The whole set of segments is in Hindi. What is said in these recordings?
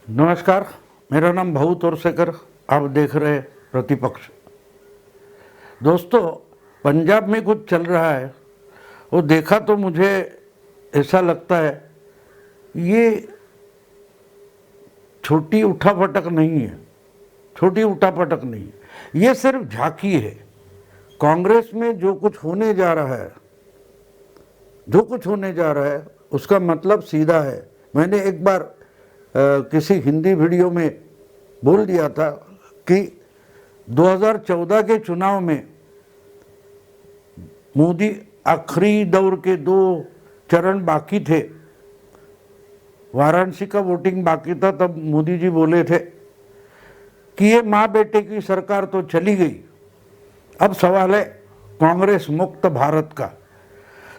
नमस्कार, मेरा नाम भाऊ तोरसेकर। आप देख रहे प्रतिपक्ष। दोस्तों, पंजाब में कुछ चल रहा है, वो देखा तो मुझे ऐसा लगता है ये छोटी उठापटक नहीं है, छोटी उठापटक नहीं है, ये सिर्फ झांकी है। कांग्रेस में जो कुछ होने जा रहा है, जो कुछ होने जा रहा है उसका मतलब सीधा है। मैंने एक बार किसी हिंदी वीडियो में बोल दिया था कि 2014 के चुनाव में मोदी आखिरी दौर के 2 चरण बाकी थे, वाराणसी का वोटिंग बाकी था, तब मोदी जी बोले थे कि ये माँ बेटे की सरकार तो चली गई, अब सवाल है कांग्रेस मुक्त भारत का।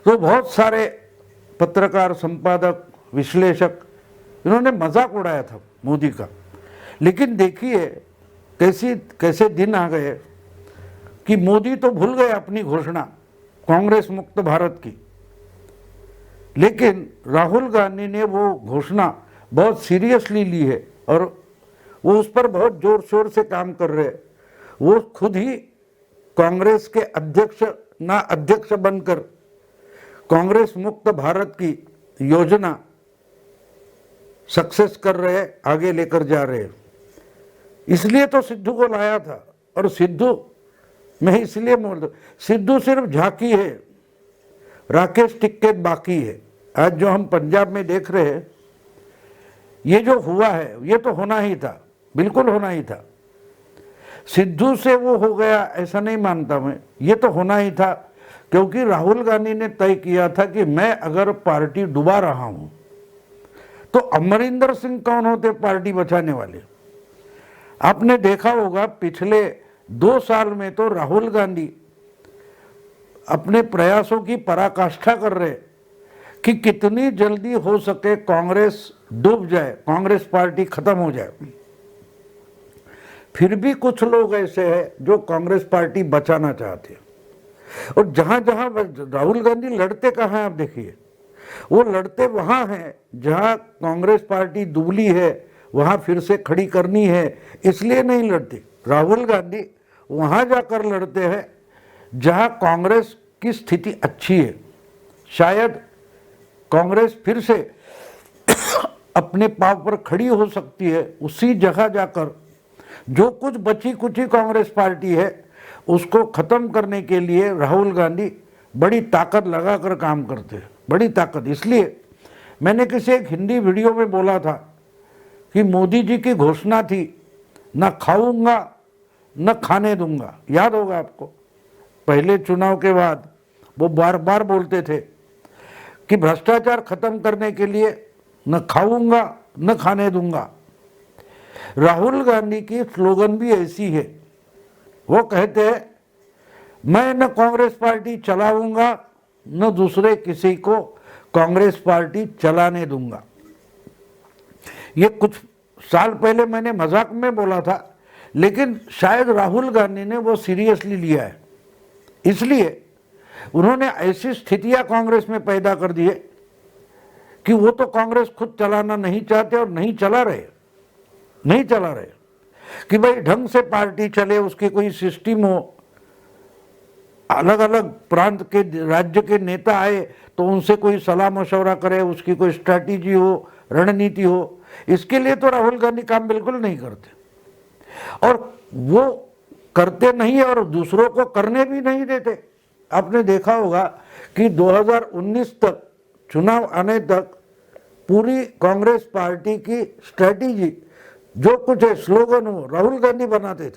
तो बहुत सारे पत्रकार, संपादक, विश्लेषक इन्होंने मजाक उड़ाया था मोदी का। लेकिन देखिए कैसे दिन आ गए कि मोदी तो भूल गए अपनी घोषणा कांग्रेस मुक्त भारत की, लेकिन राहुल गांधी ने वो घोषणा बहुत सीरियसली ली है और वो उस पर बहुत जोर शोर से काम कर रहे हैं। वो खुद ही कांग्रेस के अध्यक्ष बनकर कांग्रेस मुक्त भारत की योजना सक्सेस कर रहे हैं, आगे लेकर जा रहे हैं। इसलिए तो सिद्धू को लाया था, और सिद्धू मैं इसलिए बोल दूं, सिद्धू सिर्फ झांकी है, राकेश टिकैत बाकी है। आज जो हम पंजाब में देख रहे हैं, ये जो हुआ है ये तो होना ही था, बिल्कुल होना ही था। सिद्धू से वो हो गया ऐसा नहीं मानता मैं, ये तो होना ही था, क्योंकि राहुल गांधी ने तय किया था कि मैं अगर पार्टी डुबा रहा हूं तो अमरिंदर सिंह कौन होते पार्टी बचाने वाले। आपने देखा होगा पिछले 2 साल में तो राहुल गांधी अपने प्रयासों की पराकाष्ठा कर रहे कि कितनी जल्दी हो सके कांग्रेस डूब जाए, कांग्रेस पार्टी खत्म हो जाए। फिर भी कुछ लोग ऐसे हैं जो कांग्रेस पार्टी बचाना चाहते हैं, और जहां जहां राहुल गांधी लड़ते कहां हैं आप देखिए, वो लड़ते वहां हैं जहां कांग्रेस पार्टी दुबली है, वहां फिर से खड़ी करनी है, इसलिए नहीं लड़ते। राहुल गांधी वहां जाकर लड़ते हैं जहां कांग्रेस की स्थिति अच्छी है, शायद कांग्रेस फिर से अपने पांव पर खड़ी हो सकती है। उसी जगह जाकर जो कुछ बची कुची कांग्रेस पार्टी है उसको खत्म करने के लिए राहुल गांधी बड़ी ताकत लगाकर काम करते हैं, बड़ी ताकत। इसलिए मैंने किसी एक हिंदी वीडियो में बोला था कि मोदी जी की घोषणा थी, न खाऊंगा न खाने दूंगा। याद होगा आपको, पहले चुनाव के बाद वो बार बार बोलते थे कि भ्रष्टाचार खत्म करने के लिए न खाऊंगा न खाने दूंगा। राहुल गांधी की स्लोगन भी ऐसी है, वो कहते हैं मैं न कांग्रेस पार्टी चलाऊंगा न दूसरे किसी को कांग्रेस पार्टी चलाने दूंगा। ये कुछ साल पहले मैंने मजाक में बोला था, लेकिन शायद राहुल गांधी ने वो सीरियसली लिया है, इसलिए उन्होंने ऐसी स्थितियां कांग्रेस में पैदा कर दी है कि वो तो कांग्रेस खुद चलाना नहीं चाहते और नहीं चला रहे कि भाई ढंग से पार्टी चले, उसकी कोई सिस्टम हो, अलग अलग प्रांत के राज्य के नेता आए तो उनसे कोई सलाह मशवरा करे, उसकी कोई स्ट्रैटेजी हो, रणनीति हो। इसके लिए तो राहुल गांधी काम बिल्कुल नहीं करते, और वो करते नहीं और दूसरों को करने भी नहीं देते। आपने देखा होगा कि 2019 तक, चुनाव आने तक, पूरी कांग्रेस पार्टी की स्ट्रैटेजी जो कुछ है, स्लोगन हो, राहुल गांधी बनाते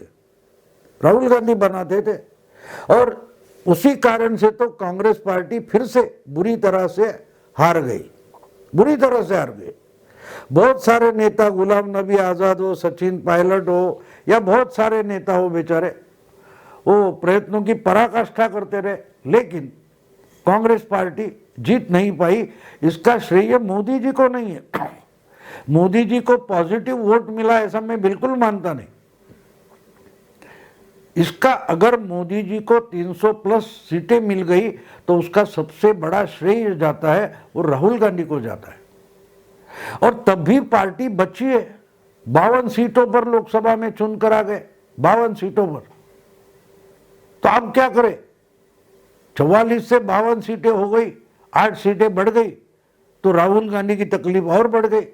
थे। और उसी कारण से तो कांग्रेस पार्टी फिर से बुरी तरह से हार गई। बहुत सारे नेता, गुलाम नबी आज़ाद हो, सचिन पायलट हो, या बहुत सारे नेता हो, बेचारे वो प्रयत्नों की पराकाष्ठा करते रहे, लेकिन कांग्रेस पार्टी जीत नहीं पाई। इसका श्रेय मोदी जी को नहीं है। मोदी जी को पॉजिटिव वोट मिला ऐसा मैं बिल्कुल मानता नहीं। इसका अगर मोदी जी को 300 प्लस सीटें मिल गई तो उसका सबसे बड़ा श्रेय जाता है वो राहुल गांधी को जाता है। और तब भी पार्टी बची है, 52 सीटों पर लोकसभा में चुनकर आ गए, 52 सीटों पर। तो अब क्या करें, 44 से 52 सीटें हो गई, 8 सीटें बढ़ गई, तो राहुल गांधी की तकलीफ और बढ़ गई।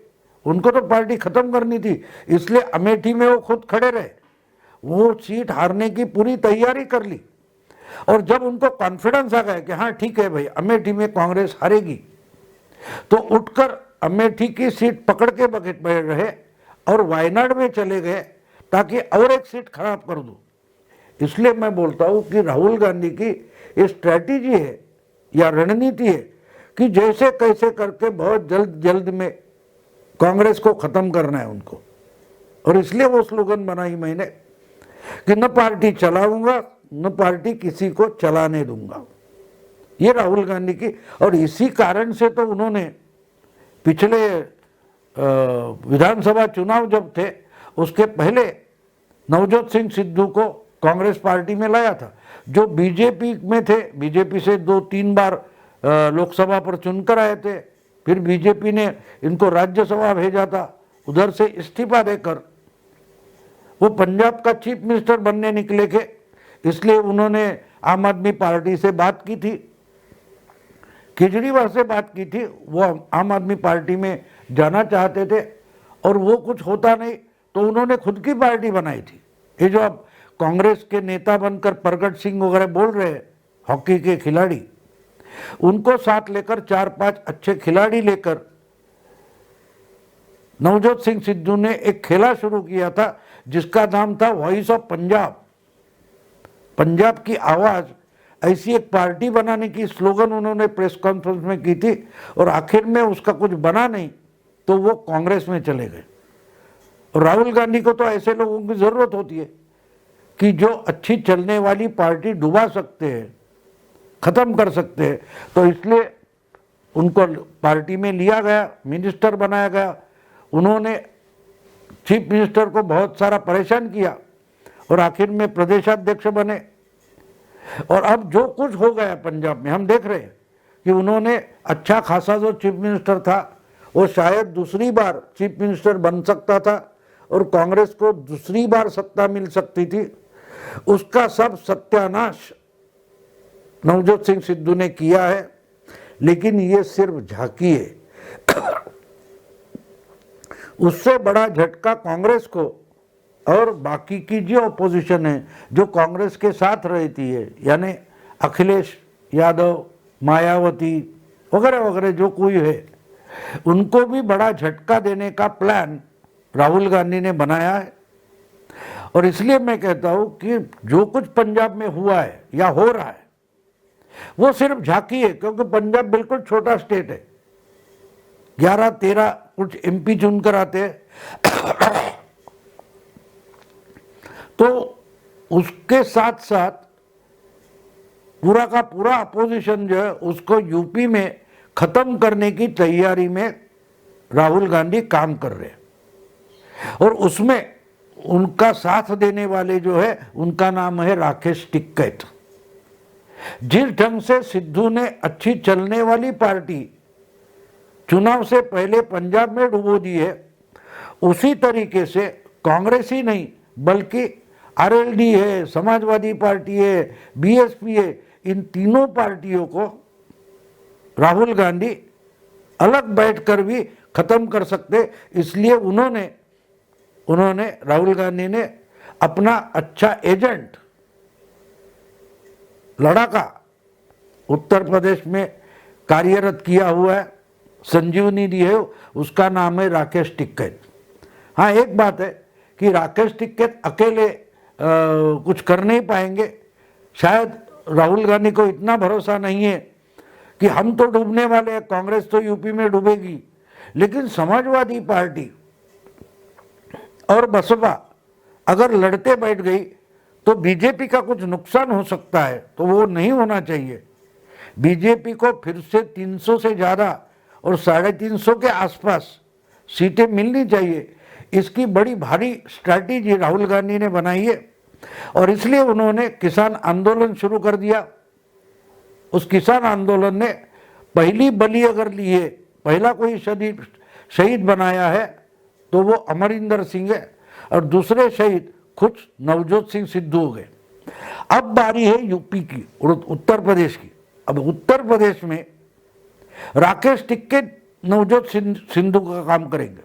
उनको तो पार्टी खत्म करनी थी, इसलिए अमेठी में वो खुद खड़े रहे, वो सीट हारने की पूरी तैयारी कर ली। और जब उनको कॉन्फिडेंस आ गया कि हाँ ठीक है भाई, अमेठी में कांग्रेस हारेगी, तो उठकर अमेठी की सीट पकड़ के बैठ रहे और वायनाड में चले गए ताकि और एक सीट खराब कर दूं। इसलिए मैं बोलता हूं कि राहुल गांधी की ये स्ट्रैटेजी है या रणनीति है कि जैसे कैसे करके बहुत जल्द जल्द में कांग्रेस को खत्म करना है उनको। और इसलिए वो स्लोगन बनाई मैंने कि न पार्टी चलाऊंगा, न पार्टी किसी को चलाने दूंगा। ये राहुल गांधी की, और इसी कारण से तो उन्होंने पिछले विधानसभा चुनाव जब थे उसके पहले नवजोत सिंह सिद्धू को कांग्रेस पार्टी में लाया था, जो बीजेपी में थे। बीजेपी से 2-3 बार लोकसभा पर चुनकर आए थे, फिर बीजेपी ने इनको राज्यसभा भेजा था, उधर से इस्तीफा देकर वो पंजाब का चीफ मिनिस्टर बनने निकले थे। इसलिए उन्होंने आम आदमी पार्टी से बात की थी, केजरीवाल से बात की थी, वो आम आदमी पार्टी में जाना चाहते थे और वो कुछ होता नहीं तो उन्होंने खुद की पार्टी बनाई थी। ये जो अब कांग्रेस के नेता बनकर प्रगट सिंह वगैरह बोल रहे हैं, हॉकी के खिलाड़ी, उनको साथ लेकर 4-5 अच्छे खिलाड़ी लेकर नवजोत सिंह सिद्धू ने एक खेला शुरू किया था जिसका नाम था वॉइस ऑफ पंजाब, पंजाब की आवाज। ऐसी एक पार्टी बनाने की स्लोगन उन्होंने प्रेस कॉन्फ्रेंस में की थी और आखिर में उसका कुछ बना नहीं तो वो कांग्रेस में चले गए। और राहुल गांधी को तो ऐसे लोगों की जरूरत होती है कि जो अच्छी चलने वाली पार्टी डुबा सकते हैं, खत्म कर सकते हैं। तो इसलिए उनको पार्टी में लिया गया, मिनिस्टर बनाया गया। उन्होंने चीफ मिनिस्टर को बहुत सारा परेशान किया और आखिर में प्रदेशाध्यक्ष बने। और अब जो कुछ हो गया पंजाब में हम देख रहे हैं कि उन्होंने अच्छा खासा जो चीफ मिनिस्टर था वो शायद दूसरी बार चीफ मिनिस्टर बन सकता था और कांग्रेस को दूसरी बार सत्ता मिल सकती थी, उसका सब सत्यानाश नवजोत सिंह सिद्धू ने किया है। लेकिन ये सिर्फ झांकी है, उससे बड़ा झटका कांग्रेस को और बाकी की जो अपोजिशन है जो कांग्रेस के साथ रहती है, यानी अखिलेश यादव, मायावती वगैरह वगैरह जो कोई है, उनको भी बड़ा झटका देने का प्लान राहुल गांधी ने बनाया है। और इसलिए मैं कहता हूं कि जो कुछ पंजाब में हुआ है या हो रहा है वो सिर्फ झांकी है, क्योंकि पंजाब बिल्कुल छोटा स्टेट है, 11-13 कुछ एमपी चुनकर आते हैं। तो उसके साथ साथ पूरा का पूरा अपोजिशन जो है उसको यूपी में खत्म करने की तैयारी में राहुल गांधी काम कर रहे हैं। और उसमें उनका साथ देने वाले जो है उनका नाम है राकेश टिक्कैत। जिस ढंग से सिद्धू ने अच्छी चलने वाली पार्टी चुनाव से पहले पंजाब में डुबो दी है, उसी तरीके से कांग्रेस ही नहीं बल्कि आरएलडी है, समाजवादी पार्टी है, बीएसपी है, इन तीनों पार्टियों को राहुल गांधी अलग बैठकर भी खत्म कर सकते। इसलिए उन्होंने राहुल गांधी ने अपना अच्छा एजेंट लड़ाका उत्तर प्रदेश में कार्यरत किया हुआ है, संजीवनी दी है, उसका नाम है राकेश टिक्कैत। हाँ, एक बात है कि राकेश टिक्कैत अकेले कुछ कर नहीं पाएंगे। शायद राहुल गांधी को इतना भरोसा नहीं है कि हम तो डूबने वाले हैं, कांग्रेस तो यूपी में डूबेगी, लेकिन समाजवादी पार्टी और बसपा अगर लड़ते बैठ गई तो बीजेपी का कुछ नुकसान हो सकता है, तो वो नहीं होना चाहिए। बीजेपी को फिर से 300 से ज़्यादा और 350 के आसपास सीटें मिलनी चाहिए। इसकी बड़ी भारी स्ट्रैटेजी राहुल गांधी ने बनाई है और इसलिए उन्होंने किसान आंदोलन शुरू कर दिया। उस किसान आंदोलन ने पहली बलि अगर ली है, पहला कोई शहीद बनाया है तो वो अमरिंदर सिंह है और दूसरे शहीद खुद नवजोत सिंह सिद्धू हो गए। अब बारी है यूपी की और उत्तर प्रदेश की। अब उत्तर प्रदेश में राकेश टिक्केत नवजोत सिद्धू का काम करेंगे।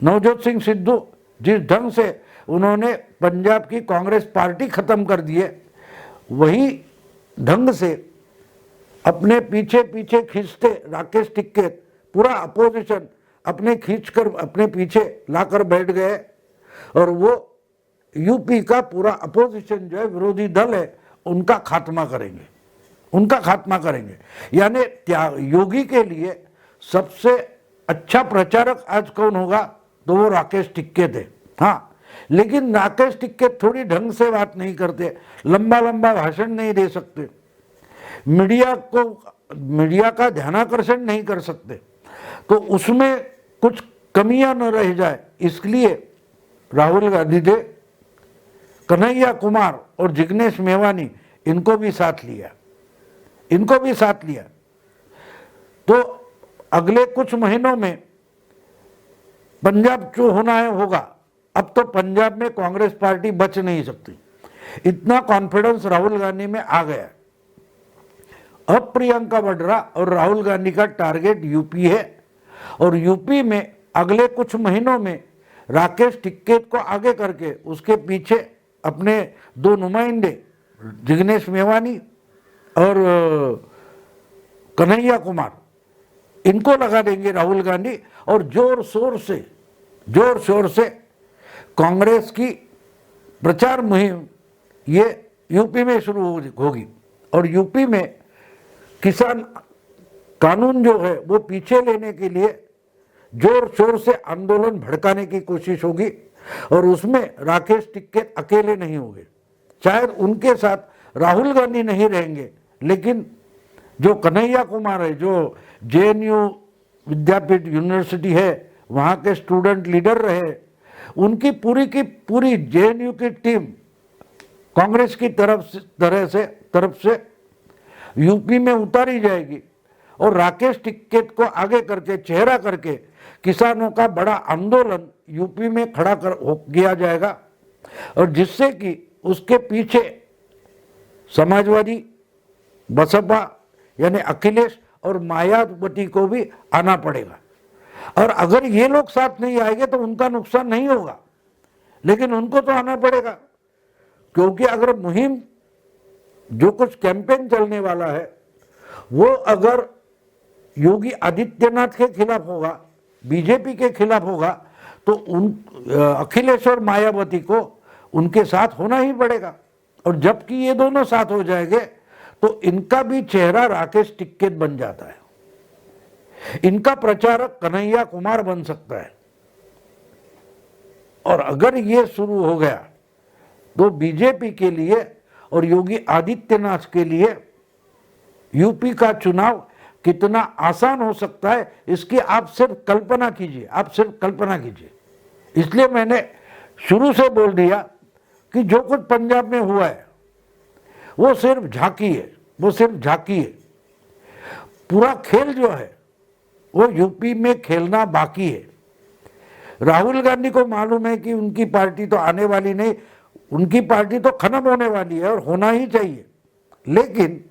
नवजोत सिंह सिद्धू जिस ढंग से उन्होंने पंजाब की कांग्रेस पार्टी खत्म कर दी है, वही ढंग से अपने पीछे पीछे खींचते राकेश टिक्केत पूरा अपोजिशन अपने खींचकर अपने पीछे लाकर बैठ गए और वो यूपी का पूरा अपोजिशन जो है, विरोधी दल है, उनका खात्मा करेंगे, उनका खात्मा करेंगे। यानी योगी के लिए सबसे अच्छा प्रचारक आज कौन होगा, तो वो राकेश टिक्केत है। हाँ, लेकिन राकेश टिक्केत थोड़ी ढंग से बात नहीं करते, लंबा लंबा भाषण नहीं दे सकते, मीडिया का ध्यानाकर्षण नहीं कर सकते, तो उसमें कुछ कमियां न रह जाए, इसलिए राहुल गांधी ने कन्हैया कुमार और जिग्नेश मेवानी इनको भी साथ लिया। तो अगले कुछ महीनों में पंजाब जो होना है होगा। अब तो पंजाब में कांग्रेस पार्टी बच नहीं सकती, इतना कॉन्फिडेंस राहुल गांधी में आ गया। अब प्रियंका वाड्रा और राहुल गांधी का टारगेट यूपी है और यूपी में अगले कुछ महीनों में राकेश टिक्केत को आगे करके उसके पीछे अपने दो नुमाइंदे जिग्नेश मेवानी और कन्हैया कुमार, इनको लगा देंगे राहुल गांधी और जोर शोर से कांग्रेस की प्रचार मुहिम ये यूपी में शुरू होगी और यूपी में किसान कानून जो है वो पीछे लेने के लिए जोर शोर से आंदोलन भड़काने की कोशिश होगी और उसमें राकेश टिक्केत अकेले नहीं होंगे। शायद उनके साथ राहुल गांधी नहीं रहेंगे, लेकिन जो कन्हैया कुमार है, जो जेएनयू विद्यापीठ यूनिवर्सिटी है, वहाँ के स्टूडेंट लीडर रहे, उनकी पूरी की पूरी जेएनयू की टीम कांग्रेस की तरफ से यूपी में उतारी जाएगी और राकेश टिक्केत को आगे करके चेहरा करके किसानों का बड़ा आंदोलन यूपी में खड़ा किया जाएगा और जिससे कि उसके पीछे समाजवादी, बसपा यानी अखिलेश और मायावती को भी आना पड़ेगा। और अगर ये लोग साथ नहीं आएंगे तो उनका नुकसान नहीं होगा, लेकिन उनको तो आना पड़ेगा, क्योंकि अगर मुहिम जो कुछ कैंपेन चलने वाला है वो अगर योगी आदित्यनाथ के खिलाफ होगा, बीजेपी के खिलाफ होगा, तो अखिलेश और मायावती को उनके साथ होना ही पड़ेगा। और जबकि ये दोनों साथ हो जाएंगे तो इनका भी चेहरा राकेश टिक्केत बन जाता है, इनका प्रचारक कन्हैया कुमार बन सकता है। और अगर ये शुरू हो गया तो बीजेपी के लिए और योगी आदित्यनाथ के लिए यूपी का चुनाव कितना आसान हो सकता है, इसकी आप सिर्फ कल्पना कीजिए। इसलिए मैंने शुरू से बोल दिया कि जो कुछ पंजाब में हुआ है वो सिर्फ झांकी है, पूरा खेल जो है वो यूपी में खेलना बाकी है। राहुल गांधी को मालूम है कि उनकी पार्टी तो आने वाली नहीं, उनकी पार्टी तो खत्म होने वाली है और होना ही चाहिए, लेकिन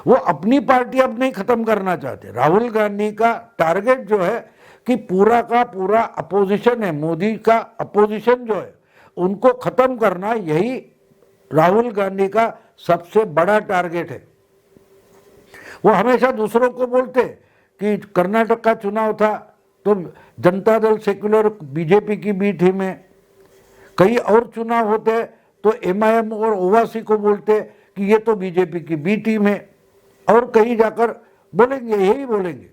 वो अपनी पार्टी अब नहीं खत्म करना चाहते। राहुल गांधी का टारगेट जो है कि पूरा का पूरा अपोजिशन है, मोदी का अपोजिशन जो है उनको खत्म करना, यही राहुल गांधी का सबसे बड़ा टारगेट है। वो हमेशा दूसरों को बोलते कि कर्नाटक का चुनाव था तो जनता दल सेक्युलर बीजेपी की बी टीम है, कई और चुनाव होते तो एमआईएम और ओवैसी को बोलते कि ये तो बीजेपी की बी टीम है, और कहीं जाकर बोलेंगे यही बोलेंगे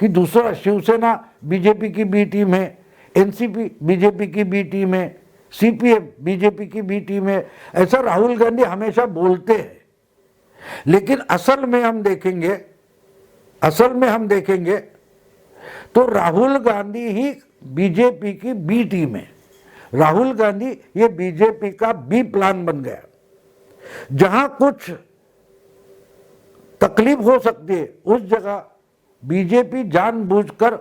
कि दूसरा शिवसेना बीजेपी की बी टीम है, एनसीपी बीजेपी की बी टीम है, सीपीएम बीजेपी की बी टीम है। ऐसा राहुल गांधी हमेशा बोलते हैं, लेकिन असल में हम देखेंगे तो राहुल गांधी ही बीजेपी की बी टीम है। राहुल गांधी ये बीजेपी का बी प्लान बन गया। जहां कुछ तकलीफ हो सकती है उस जगह बीजेपी जानबूझकर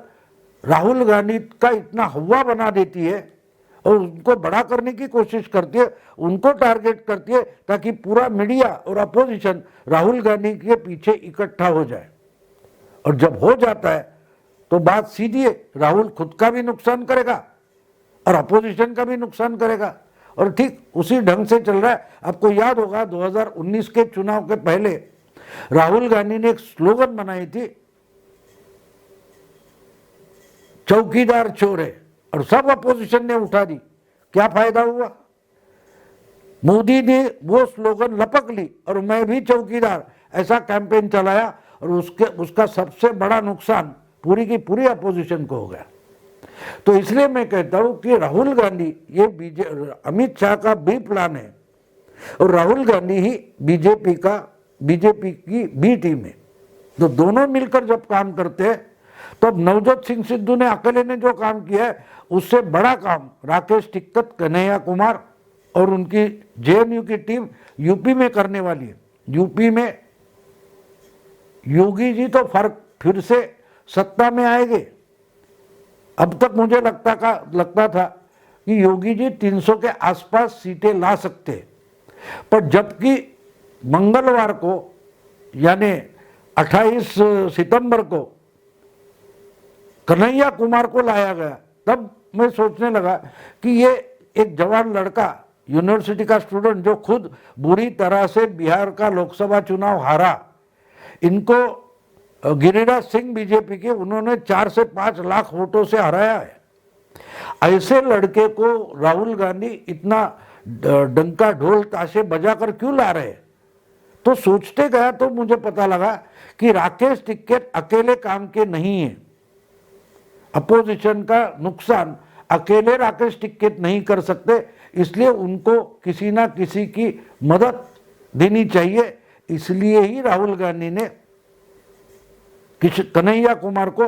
राहुल गांधी का इतना हवा बना देती है और उनको बड़ा करने की कोशिश करती है, उनको टारगेट करती है, ताकि पूरा मीडिया और अपोजिशन राहुल गांधी के पीछे इकट्ठा हो जाए। और जब हो जाता है तो बात सीधी है, राहुल खुद का भी नुकसान करेगा और अपोजिशन का भी नुकसान करेगा। और ठीक उसी ढंग से चल रहा है। आपको याद होगा 2019 के चुनाव के पहले राहुल गांधी ने एक स्लोगन बनाई थी, चौकीदार चोर है, और सब अपोजिशन ने उठा दी। क्या फायदा हुआ? मोदी ने वो स्लोगन लपक ली और मैं भी चौकीदार ऐसा कैंपेन चलाया, और उसका सबसे बड़ा नुकसान पूरी की पूरी अपोजिशन को हो गया। तो इसलिए मैं कहता हूं कि राहुल गांधी, ये अमित शाह का बी प्लान है, और राहुल गांधी ही बीजेपी की बी टीम है। तो दोनों मिलकर जब काम करते हैं, तो अब नवजोत सिंह सिद्धू ने अकेले ने जो काम किया है, उससे बड़ा काम राकेश टिक्कैत, कन्हैया कुमार और उनकी जेएनयू की टीम यूपी में करने वाली है। यूपी में योगी जी तो फिर से सत्ता में आएंगे। अब तक मुझे लगता था कि योगी जी 300 के आसपास सीटें ला सकते, पर जबकि मंगलवार को यानी 28 सितंबर को कन्हैया कुमार को लाया गया, तब मैं सोचने लगा कि ये एक जवान लड़का, यूनिवर्सिटी का स्टूडेंट, जो खुद बुरी तरह से बिहार का लोकसभा चुनाव हारा, इनको गिरिराज सिंह बीजेपी के, उन्होंने 4 से 5 लाख वोटों से हराया है। ऐसे लड़के को राहुल गांधी इतना डंका ढोल ताशे बजाकर क्यों ला रहे? तो सोचते गया तो मुझे पता लगा कि राकेश टिक्कैत अकेले काम के नहीं है। अपोजिशन का नुकसान अकेले राकेश टिक्कैत नहीं कर सकते, इसलिए उनको किसी ना किसी की मदद देनी चाहिए। इसलिए ही राहुल गांधी ने कन्हैया कुमार को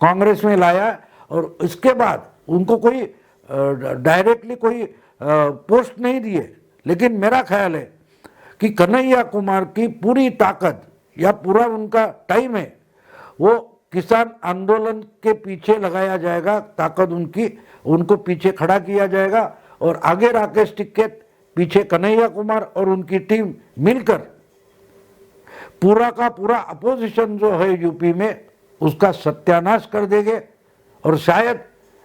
कांग्रेस में लाया, और इसके बाद उनको कोई डायरेक्टली कोई पोस्ट नहीं दिए। लेकिन मेरा ख्याल है कि कन्हैया कुमार की पूरी ताकत या पूरा उनका टाइम है, वो किसान आंदोलन के पीछे लगाया जाएगा, ताकत उनको पीछे खड़ा किया जाएगा, और आगे राकेश टिक्कैत, पीछे कन्हैया कुमार और उनकी टीम मिलकर पूरा का पूरा अपोजिशन जो है यूपी में, उसका सत्यानाश कर देंगे। और शायद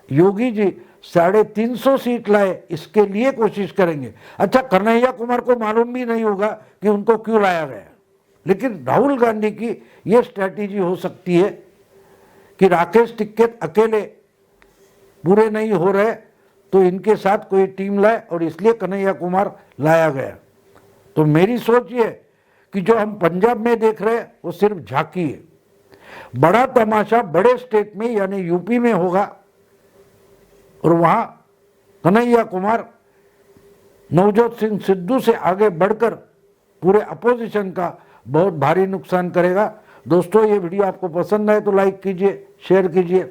योगी जी 350 सीट लाए, इसके लिए कोशिश करेंगे। अच्छा, कन्हैया कुमार को मालूम भी नहीं होगा कि उनको क्यों लाया गया, लेकिन राहुल गांधी की ये स्ट्रैटेजी हो सकती है कि राकेश टिक्कैत अकेले पूरे नहीं हो रहे, तो इनके साथ कोई टीम लाए, और इसलिए कन्हैया कुमार लाया गया। तो मेरी सोच ये कि जो हम पंजाब में देख रहे हैं वो सिर्फ झांकी है। बड़ा तमाशा बड़े स्टेट में यानी यूपी में होगा, और वहां कन्हैया कुमार नवजोत सिंह सिद्धू से आगे बढ़कर पूरे अपोजिशन का बहुत भारी नुकसान करेगा। दोस्तों, ये वीडियो आपको पसंद आए तो लाइक कीजिए, शेयर कीजिए,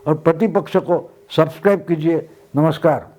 और प्रतिपक्ष को सब्सक्राइब कीजिए। नमस्कार।